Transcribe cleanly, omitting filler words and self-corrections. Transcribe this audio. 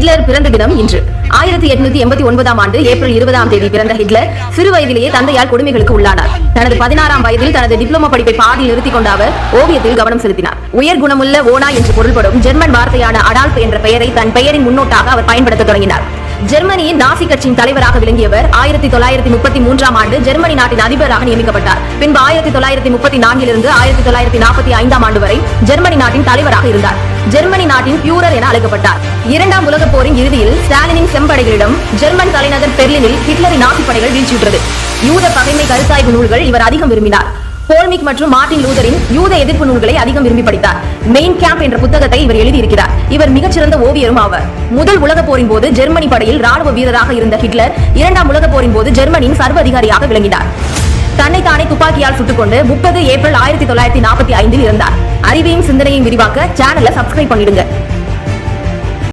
Hitler பிறந்த தினம் இன்று. 1889 ஆண்டு ஏப்ரல் 20 பிறந்த ஹிட்லர் சிறு வயதிலேயே தந்தையால் கொடுமைகளுக்கு உள்ளானார். தனது 16ஆம் வயதில் தனது டிப்ளமோ படிப்பை பாதியில் நிறுத்திக் கொண்ட அவர் ஓவியத்தில் கவனம் செலுத்தினார். உயர் குணமுள்ள ஓனா என்று பொருள்படும் ஜெர்மன் வார்த்தையான அடால்ப் என்ற பெயரை தன் பெயரின் முன்னோட்டாக அவர் பயன்படுத்த தொடங்கினார். ஜெர்மனியின் நாசி கட்சியின் தலைவராக விளங்கியவர் 1933 ஆண்டு ஜெர்மனி நாட்டின் அதிபராக நியமிக்கப்பட்டார். பின்பு 1934 1945 ஆண்டு வரை ஜெர்மனி நாட்டின் தலைவராக இருந்தார். ஜெர்மனி நாட்டின் பியூரர் என அழைக்கப்பட்டார். இரண்டாம் உலகப் போரின் இறுதியில் ஸ்டாலினின் செம்படைகளிடம் ஜெர்மன் தலைநகர் பெர்லினில் ஹிட்லரின் நாசி படைகள் வீழ்ச்சியுற்றது. யூத பகைமை கருத்தாய்வு நூல்கள் இவர் அதிகம் விரும்பினார். போல்மிக் மற்றும் மார்ட்டின் லூதரின் யூத எதிர்ப்பு நூல்களை அதிகம் விரும்பி படித்தார். மெயின் கேம்ப் என்ற புத்தகத்தை இவர் எழுதியிருக்கிறார். இவர் மிகச்சிறந்த ஓவியரும் ஆவார். முதல் உலகப் போரின் போது ஜெர்மனி படையில் ராணுவ வீரராக இருந்த ஹிட்லர் இரண்டாம் உலகப் போரின் போது ஜெர்மனியின் சர்வ அதிகாரியாக விளங்கினார். தன்னைத்தானே துப்பாக்கியால் சுட்டுக்கொண்டு 30 ஏப்ரல் 1945 இறந்தார். அறிவையும் சிந்தனையும் விரிவாக்க சேனலை சப்ஸ்கிரைப் பண்ணிடுங்க.